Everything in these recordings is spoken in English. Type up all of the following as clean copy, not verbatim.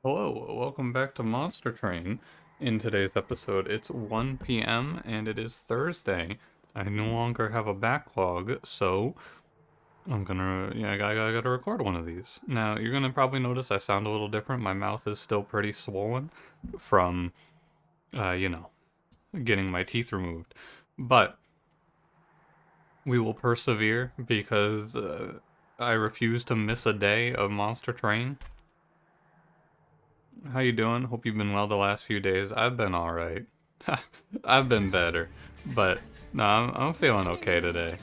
Hello, welcome back to Monster Train. In today's episode, it's 1 p.m. and it is Thursday. I no longer have a backlog, so I gotta record one of these. Now, you're gonna probably notice I sound a little different. My mouth is still pretty swollen from, uh, you know, getting my teeth removed. But we will persevere because I refuse to miss a day of Monster Train. How you doing? Hope you've been well the last few days. I've been alright. I've been better. But, no, I'm feeling okay today.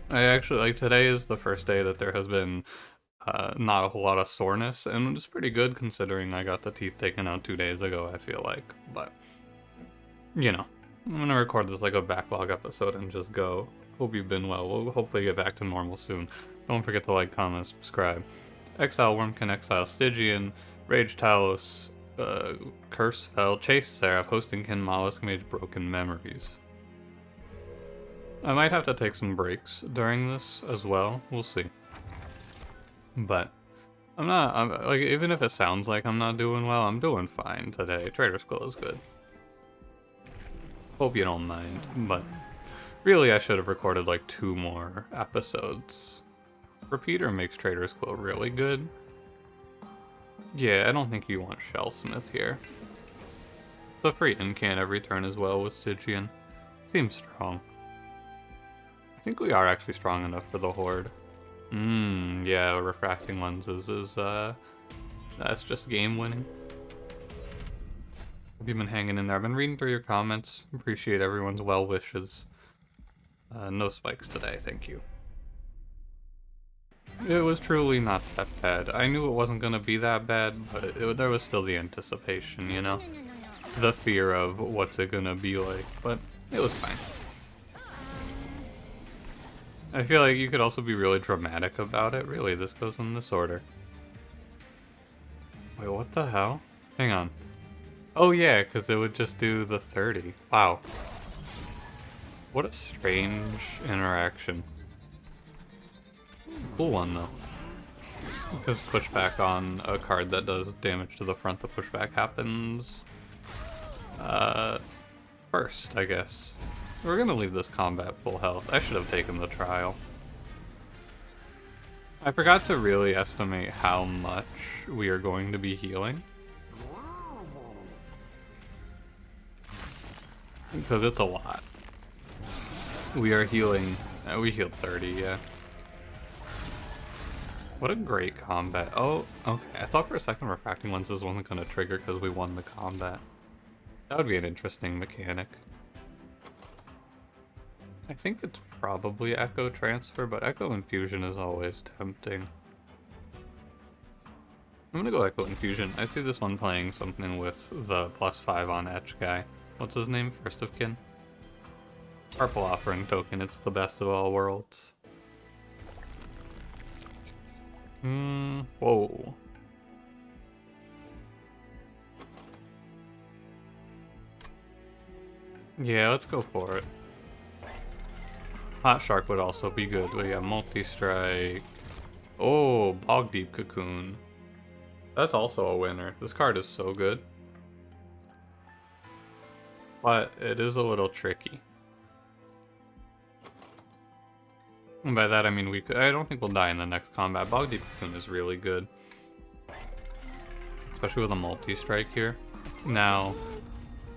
I actually, today is the first day that there has been not a whole lot of soreness, and it's pretty good considering I got the teeth taken out 2 days ago, I feel like. But, I'm gonna record this like a backlog episode and just go. Hope you've been well. We'll hopefully get back to normal soon. Don't forget to like, comment, subscribe. Exile Wurmkin, Exile Stygian, Rage Talos, Curse Fell, Chase Seraph, Hosting Kin, Mollusk Mage, Broken Memories. I might have to take some breaks during this as well. We'll see. But like, even if it sounds like I'm not doing well, I'm doing fine today. Trader School is good. Hope you don't mind, but really I should have recorded like 2 more episodes. Repeater makes Trader's Quill really good. Yeah, I don't think you want Shellsmith here. The free incant every turn as well with Stygian. Seems strong. I think we are actually strong enough for the Horde. Yeah, refracting lenses is, that's just game winning. Hope you've been hanging in there. I've been reading through your comments. Appreciate everyone's well wishes. No spikes today, thank you. It was truly not that bad. I knew it wasn't gonna be that bad, but there was still the anticipation, you know? The fear of what's it gonna be like, but it was fine. I feel like you could also be really dramatic about it. Really, this goes in this order. Wait, what the hell? Hang on. Oh yeah, because it would just do the 30. Wow. What a strange interaction. Cool one, though. Because pushback on a card that does damage to the front, the pushback happens first, I guess. We're gonna leave this combat full health. I should have taken the trial. I forgot to really estimate how much we are going to be healing. Because it's a lot. We are healing, we healed 30, yeah. What a great combat. Oh, okay. I thought for a second refracting lenses wasn't going to trigger because we won the combat. That would be an interesting mechanic. I think it's probably Echo Transfer, but Echo Infusion is always tempting. I'm gonna go Echo Infusion. I see this one playing something with the +5 on Etch guy. What's his name? First of Kin? Purple Offering Token. It's the best of all worlds. Whoa. Yeah, let's go for it. Hot Shark would also be good. We got Multi-Strike. Oh, Bog Deep Cocoon. That's also a winner. This card is so good. But it is a little tricky. And by that I mean I don't think we'll die in the next combat. Bog Deep Cocoon is really good. Especially with a multi-strike here. Now,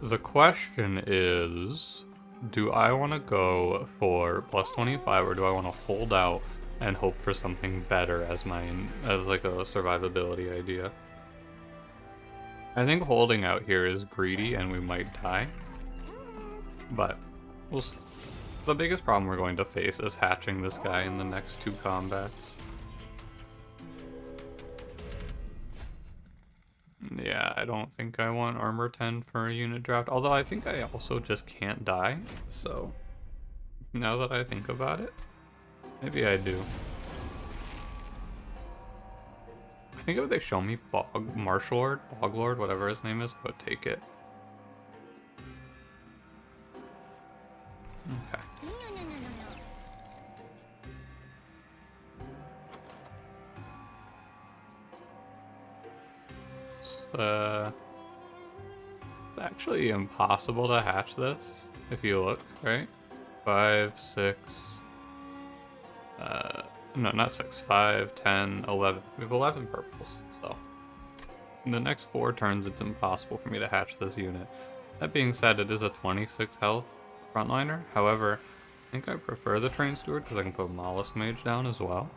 the question is, do I want to go for +25 or do I want to hold out and hope for something better as like a survivability idea? I think holding out here is greedy and we might die. But we'll see. The biggest problem we're going to face is hatching this guy in the next 2 combats. Yeah, I don't think I want armor 10 for a unit draft, although I think I also just can't die, so now that I think about it, maybe I do. I think if they show me Boglord, whatever his name is, I would take it. Okay. It's actually impossible to hatch this, if you look, right? 5, 6... no, not 6. 5, 10, 11. We have 11 purples, so... in the next 4 turns, it's impossible for me to hatch this unit. That being said, it is a 26 health frontliner. However, I think I prefer the Train Steward because I can put Mollusk Mage down as well.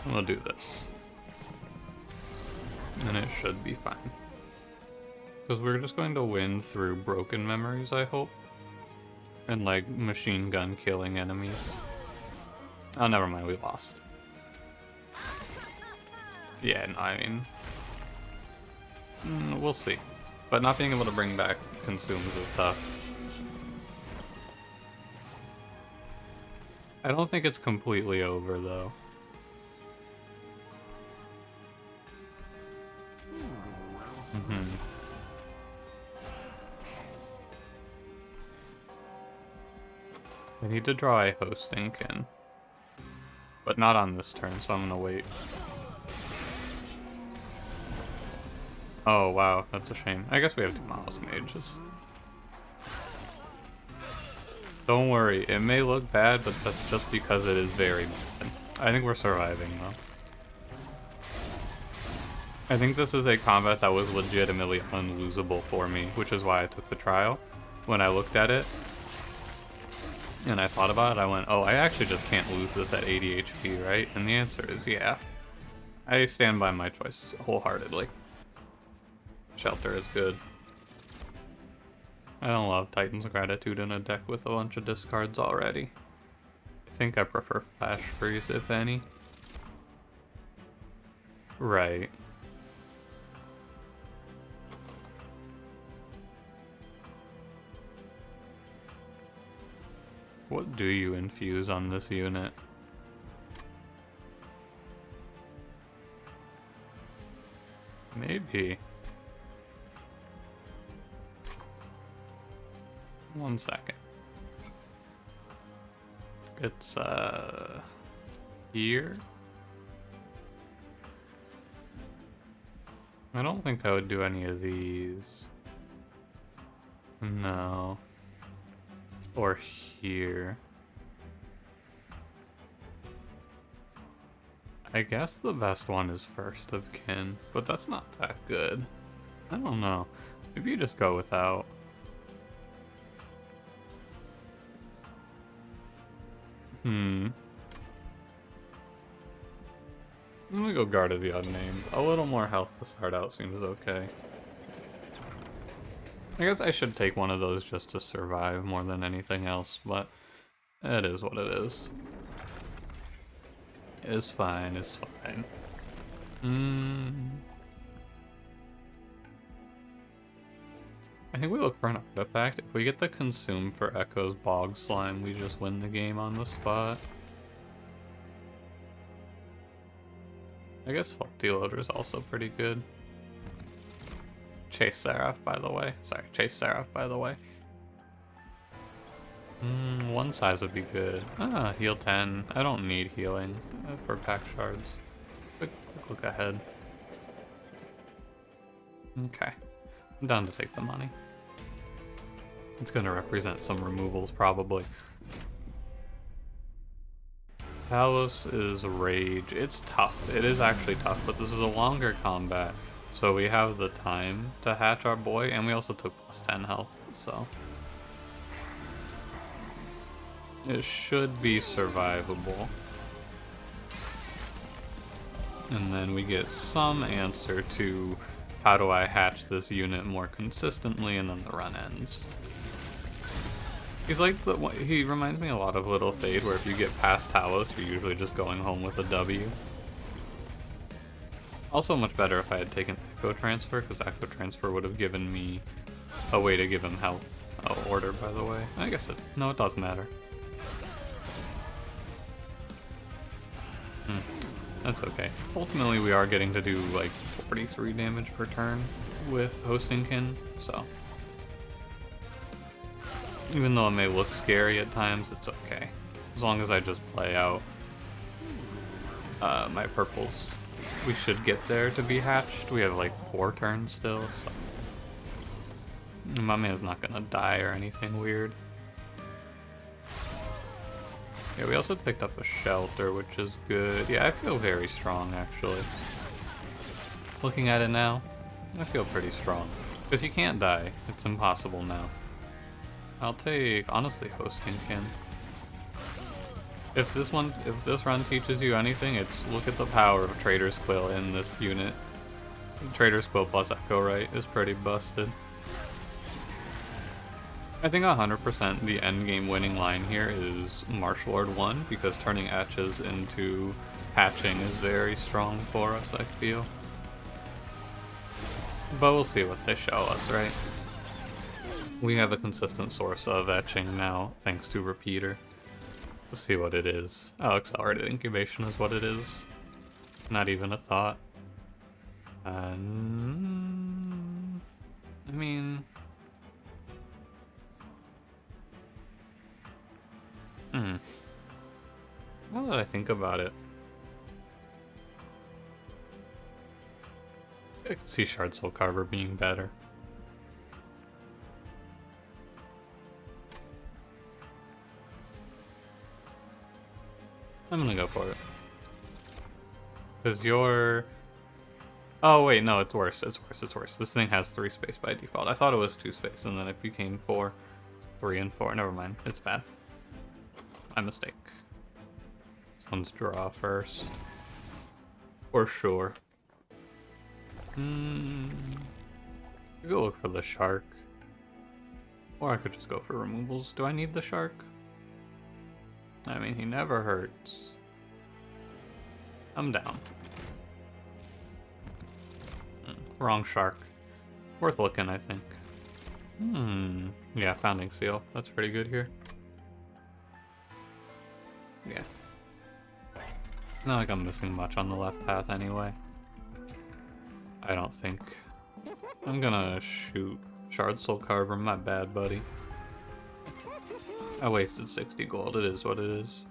And we'll do this. And it should be fine. Because we're just going to win through broken memories, I hope. And like machine gun killing enemies. Oh, never mind, we lost. Yeah, no, I mean... we'll see. But not being able to bring back consumes is tough. I don't think it's completely over, though. I need to draw a Wurmkin. But not on this turn, so I'm gonna wait. Oh wow, that's a shame. I guess we have 2 Mollusk Mages. Don't worry, it may look bad, but that's just because it is very bad. I think we're surviving though. I think this is a combat that was legitimately unlosable for me, which is why I took the trial. When I looked at it, and I thought about it, I went, oh, I actually just can't lose this at 80 HP, right? And the answer is yeah. I stand by my choice wholeheartedly. Shelter is good. I don't love Titan's Gratitude in a deck with a bunch of discards already. I think I prefer Flash Freeze, if any. Right. What do you infuse on this unit? Maybe. 1 second. It's, here? I don't think I would do any of these. No. Or here. I guess the best one is First of Kin, but that's not that good. I don't know. Maybe you just go without. I'm gonna go Guard of the Unnamed. A little more health to start out seems okay. I guess I should take one of those just to survive more than anything else, but it is what it is. It's fine, it's fine. I think we look for an artifact. If we get the Consume for Echo's Bog Slime, we just win the game on the spot. I guess Folk Deloader is also pretty good. Chase Seraph, by the way. Sorry, Chase Seraph, by the way. One size would be good. Ah, heal 10. I don't need healing for pack shards. Quick look ahead. Okay. I'm down to take the money. It's gonna represent some removals, probably. Talos is Rage. It's tough. It is actually tough, but this is a longer combat. So we have the time to hatch our boy, and we also took plus 10 health, so... it should be survivable. And then we get some answer to how do I hatch this unit more consistently, and then the run ends. He's like, he reminds me a lot of Little Fade, where if you get past Talos, you're usually just going home with a W. Also much better if I had taken Echo Transfer, because Echo Transfer would have given me a way to give him health. Oh, order, by the way. I guess no, it doesn't matter. That's okay. Ultimately, we are getting to do like 43 damage per turn with Wurmkin, so... even though it may look scary at times, it's okay. As long as I just play out my purples we should get there to be hatched. We have like 4 turns still, so my man's not gonna die or anything weird. Yeah, we also picked up a shelter, which is good. Yeah, I feel very strong, actually. Looking at it now, I feel pretty strong. Because you can't die. It's impossible now. I'll take, honestly, hosting kin. If this run teaches you anything, it's look at the power of Trader's Quill in this unit. Trader's Quill plus Echo Right is pretty busted. I think 100% the endgame winning line here is Martial Lord 1, because turning etches into hatching is very strong for us, I feel. But we'll see what they show us, right? We have a consistent source of etching now, thanks to Repeater. Let's see what it is. Oh, accelerated incubation is what it is. Not even a thought. I mean... Now that I think about it, I could see Shard Soul Carver being better. I'm gonna go for it. Because you're... Oh wait, no, it's worse, it's worse, it's worse. This thing has 3 space by default. I thought it was 2 space, and then it became 4. 3 and 4, never mind, it's bad. My mistake. This one's draw first. For sure. Go look for the shark. Or I could just go for removals. Do I need the shark? I mean, he never hurts. I'm down. Wrong shark. Worth looking, I think. Yeah, Founding Seal. That's pretty good here. Yeah. Not like I'm missing much on the left path anyway. I don't think. I'm gonna shoot Shard Soul Carver, my bad, buddy. I wasted 60 gold, it is what it is.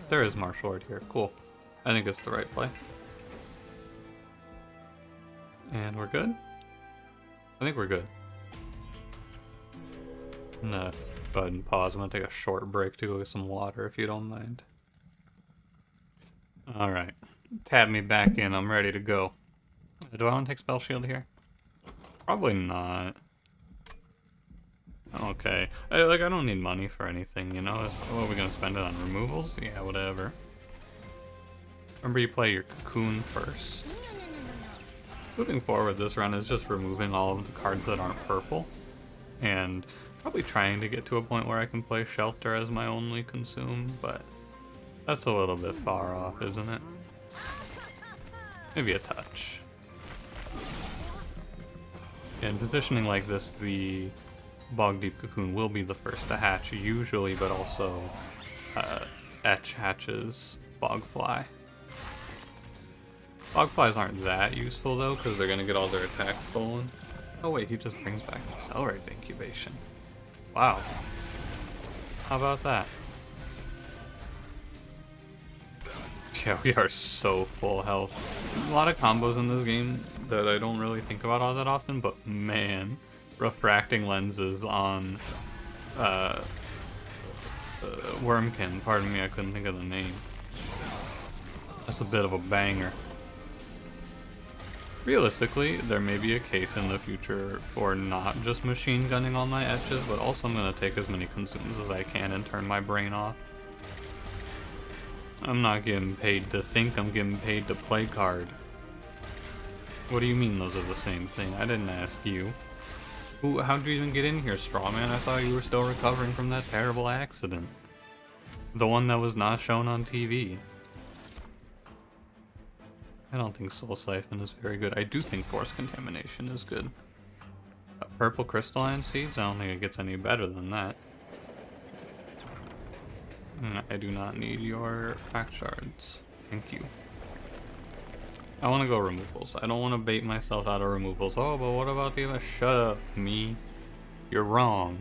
There is Martial Art here, cool. I think it's the right play. And we're good? I think we're good. I'm gonna go ahead and pause. I'm gonna take a short break to go get some water if you don't mind. Alright. Tab me back in, I'm ready to go. Do I want to take Spell Shield here? Probably not. Okay. I don't need money for anything, you know? What are we gonna spend it on? Removals? Yeah, whatever. Remember, you play your Cocoon first. Moving forward, this run is just removing all of the cards that aren't purple. And probably trying to get to a point where I can play Shelter as my only consume, but that's a little bit far off, isn't it? Maybe a touch. In positioning like this, the Bog Deep Cocoon will be the first to hatch, usually, but also Etch hatches Bogfly. Bogflies aren't that useful though, because they're going to get all their attacks stolen. Oh wait, he just brings back Accelerated Incubation. Wow. How about that? Yeah, we are so full health. There's a lot of combos in this game that I don't really think about all that often, but man, refracting lenses on Wurmkin. Pardon me, I couldn't think of the name. That's a bit of a banger. Realistically, there may be a case in the future for not just machine gunning all my etches, but also I'm going to take as many consumes as I can and turn my brain off. I'm not getting paid to think, I'm getting paid to play card. What do you mean those are the same thing? I didn't ask you. How'd you even get in here, Strawman? I thought you were still recovering from that terrible accident. The one that was not shown on TV. I don't think Soul Siphon is very good. I do think Force Contamination is good. Purple Crystalline Seeds? I don't think it gets any better than that. I do not need your Pack Shards. Thank you. I want to go removals. I don't want to bait myself out of removals. Oh, but what about the other? Shut up, me. You're wrong.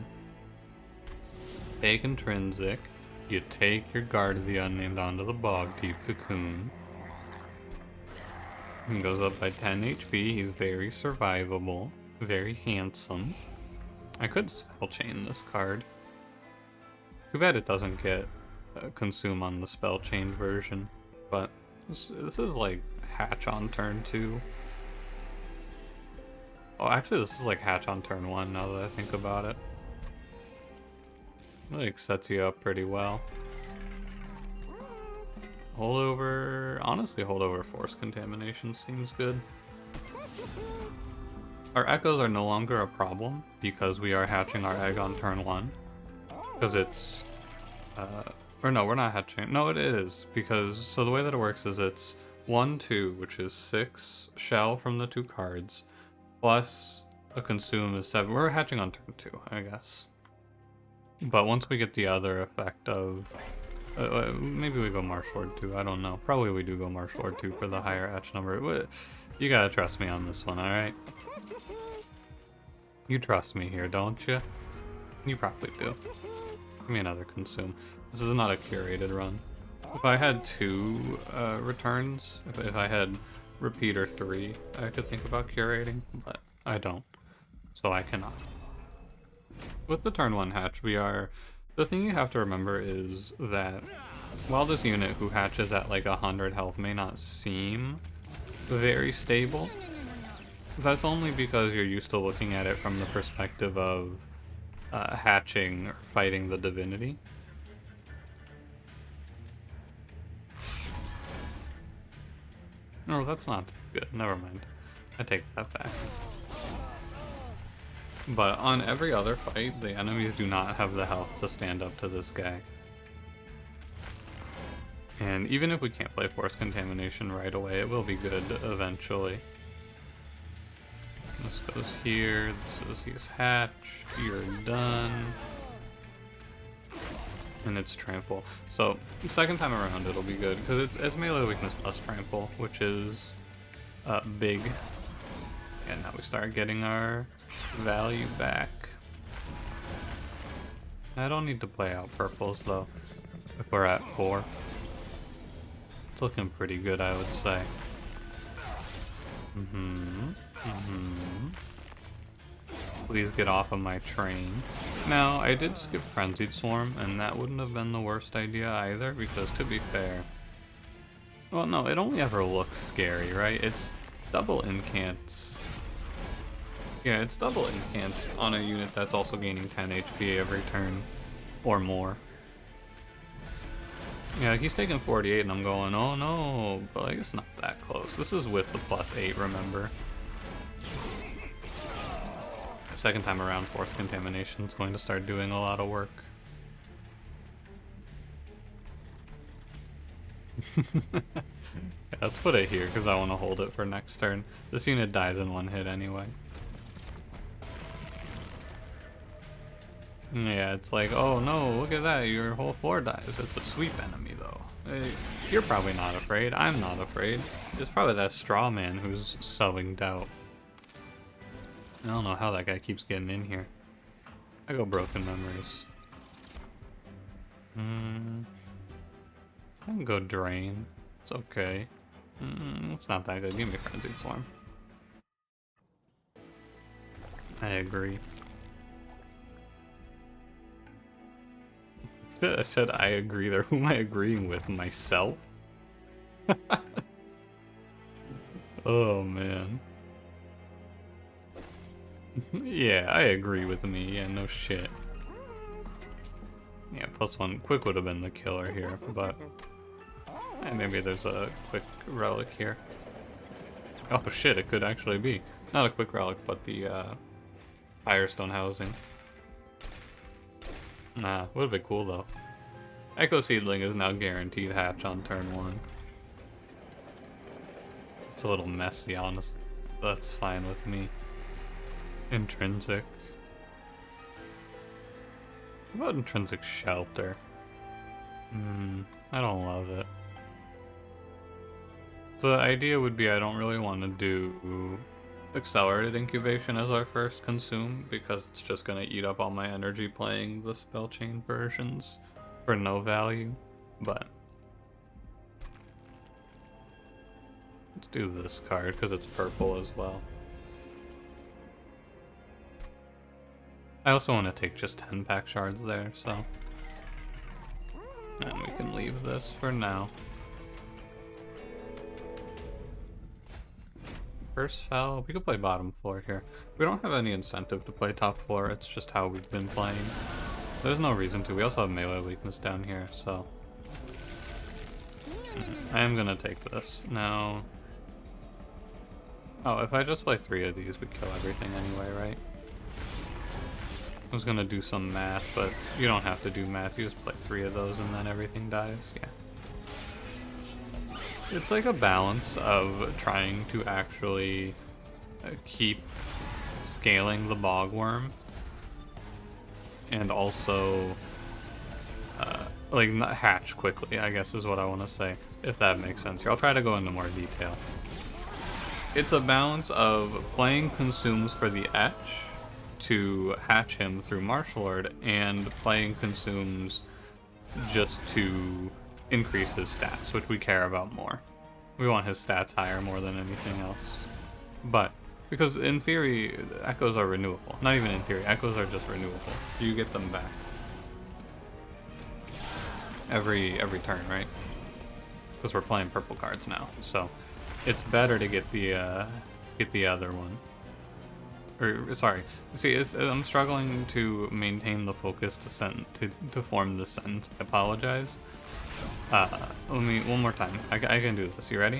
Take Intrinsic. You take your guard of the unnamed onto the bog deep cocoon. He goes up by 10 HP. He's very survivable, very handsome. I could spell chain this card. Too bad it doesn't get consume on the spell chain version, but this is like hatch on turn 2. Oh, actually this is like hatch on turn 1 now that I think about it. It like sets you up pretty well. Holdover, honestly holdover force contamination seems good. Our echoes are no longer a problem because we are hatching our egg on turn 1. Because it's, or no, we're not hatching. No, it is, because, so the way that it works is it's 1, 2, which is 6 shell from the 2 cards, plus a consume is 7. We're hatching on turn 2, I guess. But once we get the other effect of, maybe we go Marshword 2, I don't know. Probably we do go Marshword 2 for the higher hatch number. You gotta trust me on this one, alright? You trust me here, don't you? You probably do. Give me another consume. This is not a curated run. If I had 2 returns, if I had repeater 3, I could think about curating, but I don't. So I cannot. With the turn 1 hatch, the thing you have to remember is that while this unit who hatches at like 100 health may not seem very stable, that's only because you're used to looking at it from the perspective of hatching or fighting the Divinity. No, that's not good. Never mind. I take that back. But on every other fight, the enemies do not have the health to stand up to this guy. And even if we can't play Force Contamination right away, it will be good eventually. This goes here, this is he's hatched, you're done. And it's trample. So, the second time around it'll be good, because it's melee weakness plus trample, which is big. And now we start getting our value back. I don't need to play out purples though, if we're at 4. It's looking pretty good, I would say. Please get off of my train. Now, I did skip Frenzied Swarm, and that wouldn't have been the worst idea either, because to be fair... Well, no, it only ever looks scary, right? It's double incants. Yeah, it's double incants on a unit that's also gaining 10 HP every turn, or more. Yeah, he's taking 48 and I'm going, oh no, but like it's not that close. This is with the +8, remember. The second time around, Force Contamination is going to start doing a lot of work. Yeah, let's put it here because I want to hold it for next turn. This unit dies in 1 hit anyway. Yeah, it's like, oh no, look at that, your whole floor dies. It's a sweep enemy though. You're probably not afraid, I'm not afraid. It's probably that straw man who's sowing doubt. I don't know how that guy keeps getting in here. I go Broken Memories. I can go Drain. It's okay. It's not that good. Give me Frenzied Swarm. I agree. I said I agree there. Who am I agreeing with? Myself? Oh, man. Yeah, I agree with me. Yeah, no shit. Yeah, +1. Quick would have been the killer here, but... maybe there's a quick relic here. Oh shit, it could actually be. Not a quick relic, but the Firestone housing. Nah, would have been cool though. Echo Seedling is now guaranteed hatch on turn 1. It's a little messy, honestly. That's fine with me. Intrinsic. What about Intrinsic Shelter? I don't love it. So the idea would be I don't really want to do Accelerated Incubation as our first consume, because it's just going to eat up all my energy playing the spell chain versions. for no value, but let's do this card because it's purple as well. I also want to take just 10 pack shards there, so. And we can leave this for now. First foul, we could play bottom floor here. We don't have any incentive to play top floor, it's just how we've been playing. There's no reason to. We also have melee weakness down here, so. I am gonna take this. Now. Oh, if I just play 3 of these, we kill everything anyway, right? I was gonna do some math, but you don't have to do math. You just play 3 of those and then everything dies. Yeah. It's like a balance of trying to actually keep scaling the bog worm and also like not hatch quickly, I guess is what I want to say, if that makes sense here. I'll try to go into more detail. It's a balance of playing consumes for the etch to hatch him through martial art and playing consumes just to increase his stats, which we care about more. We want his stats higher more than anything else. But because in theory echoes are renewable. Not even in theory, echoes are just renewable. You get them back every turn, right? Because we're playing purple cards now, so it's better to get the other one. Or sorry, see, I'm struggling to maintain the focus to form this sentence. I apologize. Let me one more time. I can do this. You ready?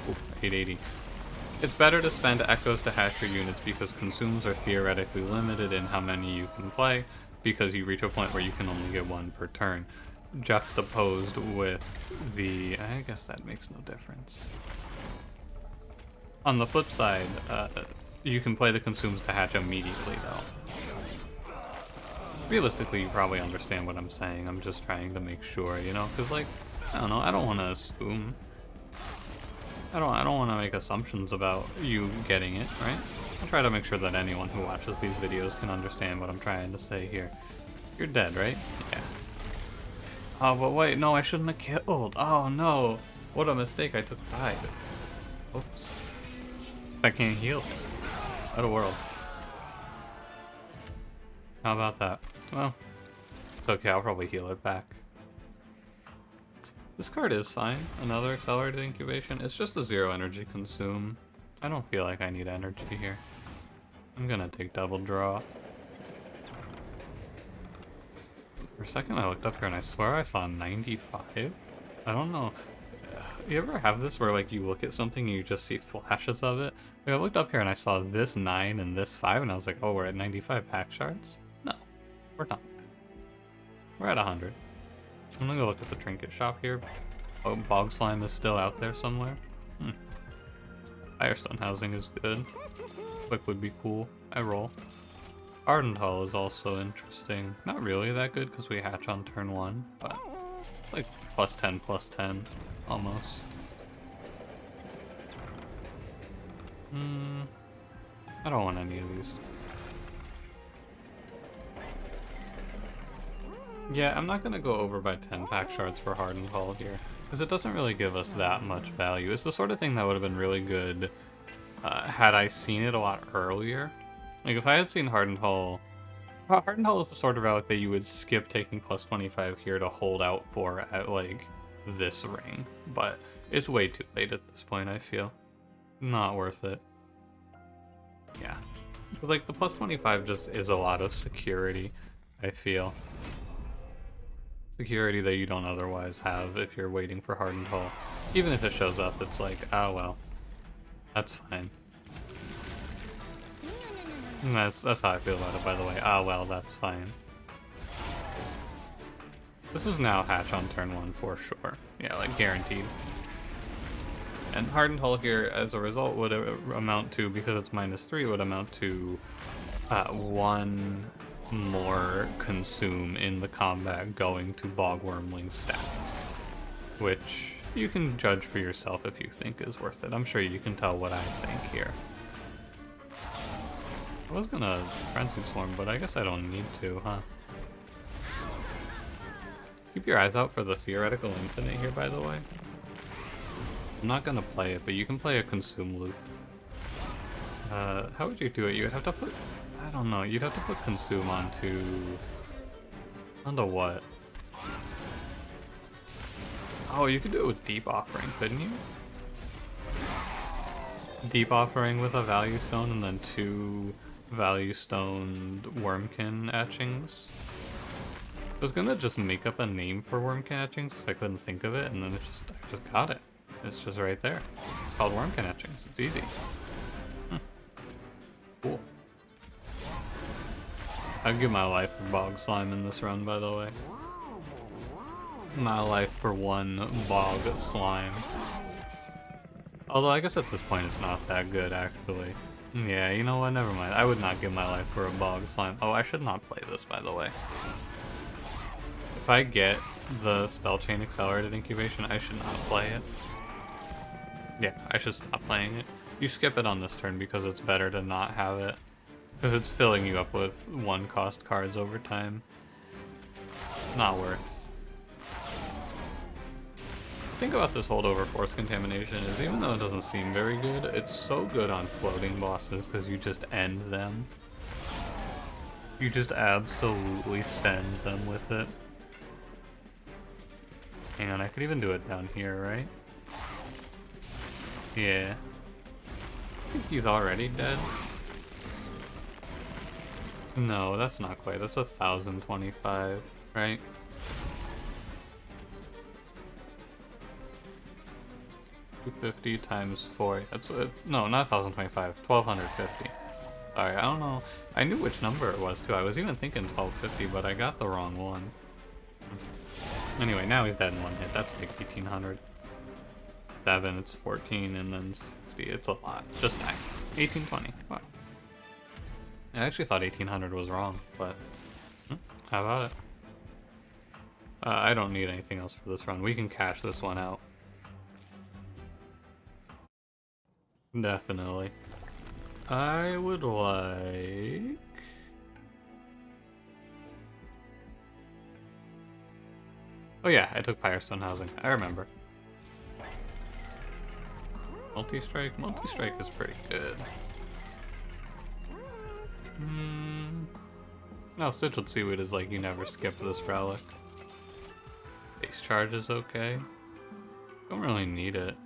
Ooh, 880. It's better to spend echoes to hatch your units because consumes are theoretically limited in how many you can play, because you reach a point where you can only get 1 per turn. Juxtaposed with the, I guess that makes no difference. On the flip side, you can play the consumes to hatch immediately, though. Realistically, you probably understand what I'm saying. I'm just trying to make sure, you know? Because, like, I don't know, I don't want to assume. I don't want to make assumptions about you getting it, right? I'll try to make sure that anyone who watches these videos can understand what I'm trying to say here. You're dead, right? Yeah. Oh, but wait, no, I shouldn't have killed. Oh, no. What a mistake. I took 5. Oops. I can't heal. What a world. How about that? Well, it's okay, I'll probably heal it back. This card is fine. Another accelerated incubation. It's just a 0 energy consume. I don't feel like I need energy here. I'm gonna take double draw. For a second I looked up here and I swear I saw 95. I don't know. You ever have this where like you look at something and you just see flashes of it? Like, I looked up here and I saw this 9 and this 5 and I was like, oh, we're at 95 pack shards? No, we're not. We're at 100. I'm gonna go look at the trinket shop here. Oh, bog slime is still out there somewhere. Firestone housing is good. Quick would be cool. I roll. Ardent Hull is also interesting. Not really that good because we hatch on turn 1, but it's like +10/+10 almost. I don't want any of these. Yeah, I'm not gonna go over by 10 pack shards for Hardened Hull here, because it doesn't really give us that much value. It's the sort of thing that would have been really good had I seen it a lot earlier. Like, if I had seen Hardened Hull is the sort of relic that you would skip taking +25 here to hold out for at, like, this ring. But it's way too late at this point, I feel. Not worth it. Yeah. But, like, the +25 just is a lot of security, I feel. Security that you don't otherwise have if you're waiting for Hardened Hull. Even if it shows up, it's like, oh well. That's fine. And that's how I feel about it, by the way. Ah, well, that's fine. This is now hatch on turn 1 for sure. Yeah, like guaranteed. And Hardened Hull here, as a result, would amount to, because it's -3, would amount to 1 more consume in the combat going to Bogwormling stats. Which you can judge for yourself if you think is worth it. I'm sure you can tell what I think here. I was gonna Frenzy Swarm, but I guess I don't need to, huh? Keep your eyes out for the theoretical infinite here, by the way. I'm not gonna play it, but you can play a consume loop. How would you do it? You would have to put... I don't know. You'd have to put consume onto... Onto what? Oh, you could do it with deep offering, couldn't you? Deep offering with a value stone and then 2 value stoned Wurmkin etchings. I was gonna just make up a name for Wurmkin etchings because I couldn't think of it, and then I just got it. It's just right there. It's called Wurmkin etchings. It's easy. Cool. I'd give my life for bog slime in this run, by the way. My life for 1 bog slime. Although I guess at this point it's not that good, actually. Yeah, you know what? Never mind. I would not give my life for a bog slime. Oh, I should not play this, by the way. If I get the spell chain accelerated incubation, I should not play it. Yeah, I should stop playing it. You skip it on this turn because it's better to not have it. Because it's filling you up with 1-cost cards over time. Not worth. The thing about this holdover force contamination is even though it doesn't seem very good, it's so good on floating bosses because you just end them. You just absolutely send them with it. Hang on, I could even do it down here, right? Yeah. I think he's already dead. No, that's not quite. That's 1,025, right? $250 times 4. That's no, not 1,025. 1,250. Sorry, I don't know. I knew which number it was too. I was even thinking 1,250, but I got the wrong one. Anyway, now he's dead in 1 hit. That's like 1,800. 7, it's 14, and then 60. It's a lot. Just 9. 1,820. Wow. I actually thought 1,800 was wrong, but how about it? I don't need anything else for this run. We can cash this one out. Definitely. I would like... Oh yeah, I took Firestone Housing. I remember. Multi-strike? Multi-strike is pretty good. No, Sigiled Seaweed is like you never skip this relic. Base charge is okay. Don't really need it.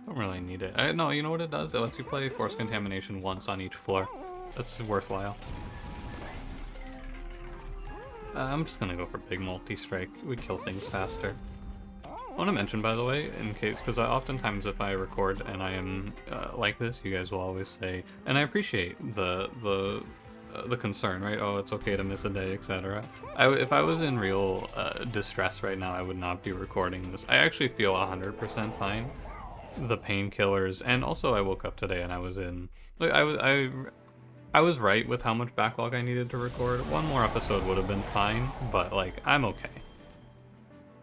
Don't really need it. No, you know what it does? It lets you play Force Contamination once on each floor. That's worthwhile. I'm just gonna go for big multi-strike. We kill things faster. I want to mention, by the way, in case, because oftentimes if I record and I am like this, you guys will always say, and I appreciate the concern, right? Oh, it's okay to miss a day, etc. If I was in real distress right now, I would not be recording this. I actually feel 100% fine. The painkillers, and also I woke up today and I was in. Like, I was right with how much backlog I needed to record. One more episode would have been fine, but like I'm okay.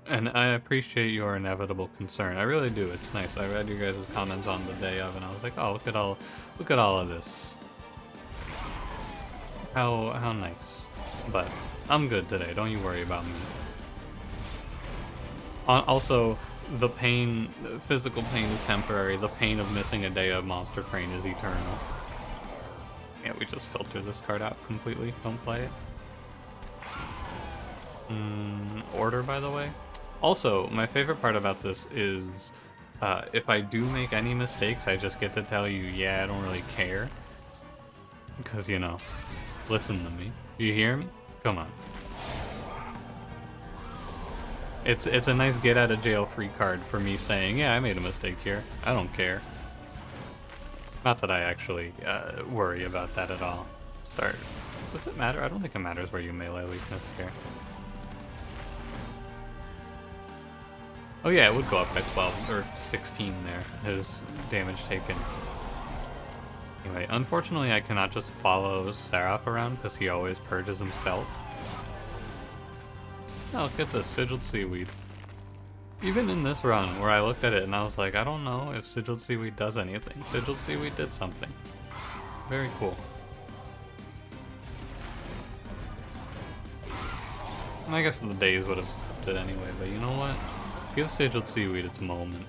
And I appreciate your inevitable concern. I really do. It's nice. I read you guys' comments on the day of, and I was like, oh, look at all of this. How nice. But I'm good today. Don't you worry about me. Also, the pain, physical pain is temporary. The pain of missing a day of monstertrain is eternal. Yeah, we just filter this card out completely. Don't play it. Order, by the way. Also, my favorite part about this is if I do make any mistakes, I just get to tell you, yeah, I don't really care. Because, you know, listen to me. Do you hear me? Come on. It's a nice get out of jail free card for me saying, yeah, I made a mistake here. I don't care. Not that I actually worry about that at all. Does it matter? I don't think it matters where you melee weakness here. Oh yeah, it would go up by 12 or 16 there, his damage taken. Anyway, unfortunately I cannot just follow Seraph around because he always purges himself. Oh, look at this, Sigiled Seaweed. Even in this run, where I looked at it and I was like, I don't know if Sigiled Seaweed does anything. Sigiled Seaweed did something. Very cool. And I guess the days would have stopped it anyway, but you know what? Give Sigiled Seaweed its moment.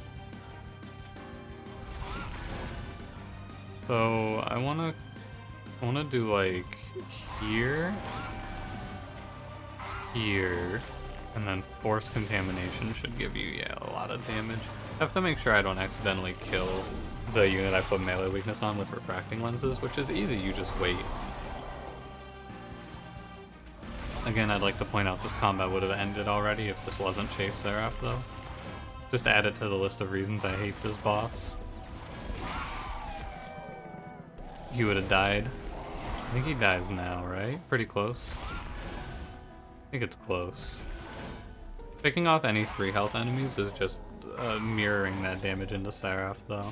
So I wanna do like here, and then Force Contamination should give you, yeah, a lot of damage. I have to make sure I don't accidentally kill the unit I put melee weakness on with refracting lenses, which is easy, you just wait. Again, I'd like to point out this combat would have ended already if this wasn't Chase Seraph, though. Just add it to the list of reasons I hate this boss. He would have died. I think he dies now, right? Pretty close. I think it's close. Picking off any 3 health enemies is just mirroring that damage into Seraph, though.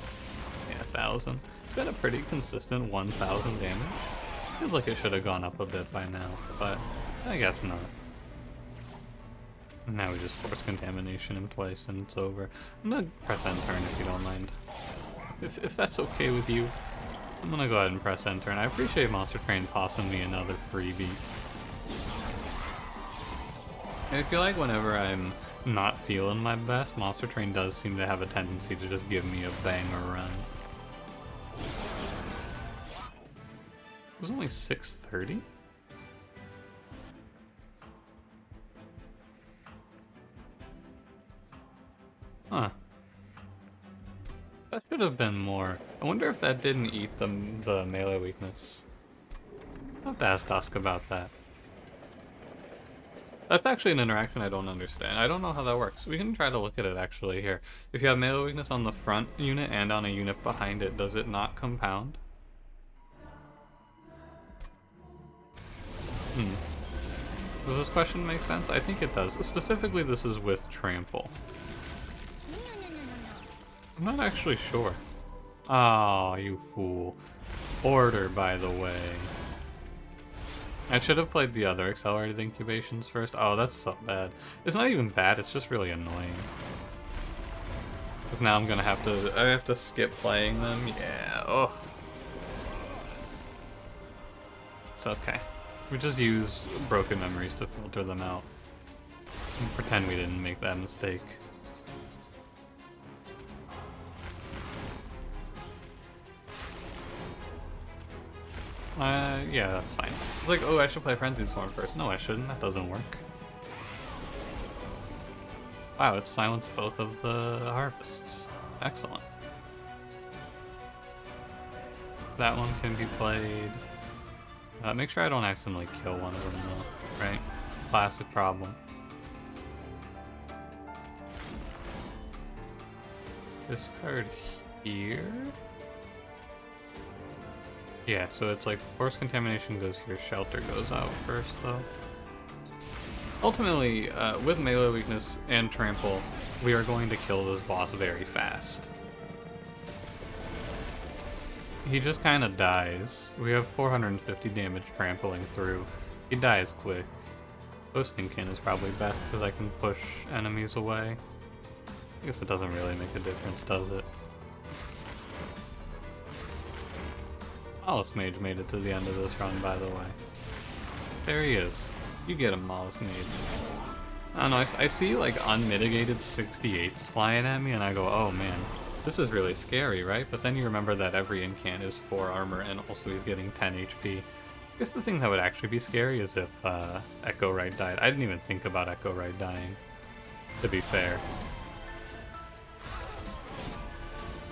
Yeah, 1,000. It's been a pretty consistent 1,000 damage. Feels like it should have gone up a bit by now, but I guess not. Now we just Force Contamination him twice and it's over. I'm gonna press end turn if you don't mind. If that's okay with you, I'm gonna go ahead and press end turn. I appreciate Monster Train tossing me another freebie. I feel like whenever I'm not feeling my best, Monster Train does seem to have a tendency to just give me a banger run. It was only 6:30? Huh. That should have been more. I wonder if that didn't eat the melee weakness. I'll have to ask Dusk about that. That's actually an interaction I don't understand. I don't know how that works. We can try to look at it actually here. If you have melee weakness on the front unit and on a unit behind it, does it not compound? Does this question make sense? I think it does. Specifically, this is with Trample. I'm not actually sure. Oh, you fool. Order, by the way. I should have played the other accelerated incubations first. Oh, that's so bad. It's not even bad, it's just really annoying. Because now I'm gonna have to skip playing them. Yeah, ugh. It's okay. We just use broken memories to filter them out. And pretend we didn't make that mistake. Yeah, that's fine. It's like, oh, I should play Frenzied Swarm first. No, I shouldn't. That doesn't work. Wow, it silenced both of the harvests. Excellent. That one can be played. Make sure I don't accidentally kill one of them, though. Right? Classic problem. Discard here. Yeah, so it's like Force Contamination goes here, Shelter goes out first, though. Ultimately, with melee weakness and Trample, we are going to kill this boss very fast. He just kind of dies. We have 450 damage trampling through. He dies quick. Wurmkin is probably best because I can push enemies away. I guess it doesn't really make a difference, does it? Mollusk Mage made it to the end of this run, by the way. There he is. You get him, Mollusk Mage. I don't know, I see like unmitigated 68s flying at me and I go, oh man, this is really scary, right? But then you remember that every incant is 4 armor and also he's getting 10 HP. I guess the thing that would actually be scary is if Echo Right died. I didn't even think about Echo Right dying, to be fair.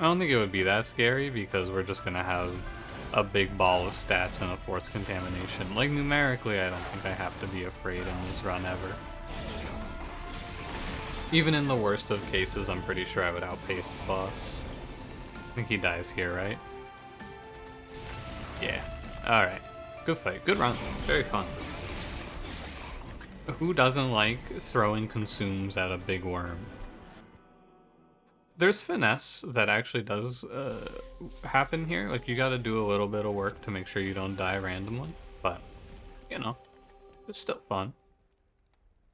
I don't think it would be that scary because we're just gonna have a big ball of stats and a Force Contamination. Like, numerically, I don't think I have to be afraid in this run ever. Even in the worst of cases, I'm pretty sure I would outpace the boss. I think he dies here, right? Yeah. Alright. Good fight. Good run. Very fun. Who doesn't like throwing consumes at a big worm? There's finesse that actually does happen here. Like, you gotta do a little bit of work to make sure you don't die randomly. But, you know, it's still fun.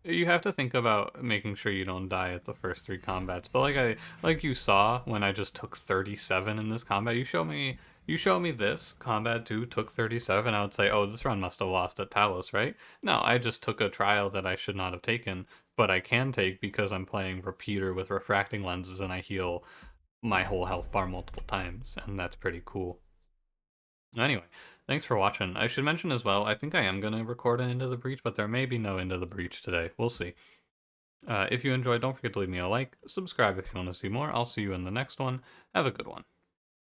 You have to think about making sure you don't die at the first 3 combats. But like you saw when I just took 37 in this combat, you show me You show me this, Combat 2 took 37, I would say, oh, this run must have lost at Talos, right? No, I just took a trial that I should not have taken, but I can take because I'm playing Repeater with refracting lenses and I heal my whole health bar multiple times, and that's pretty cool. Anyway, thanks for watching. I should mention as well, I think I am going to record an Into the Breach, but there may be no Into the Breach today. We'll see. If you enjoyed, don't forget to leave me a like, subscribe if you want to see more. I'll see you in the next one. Have a good one.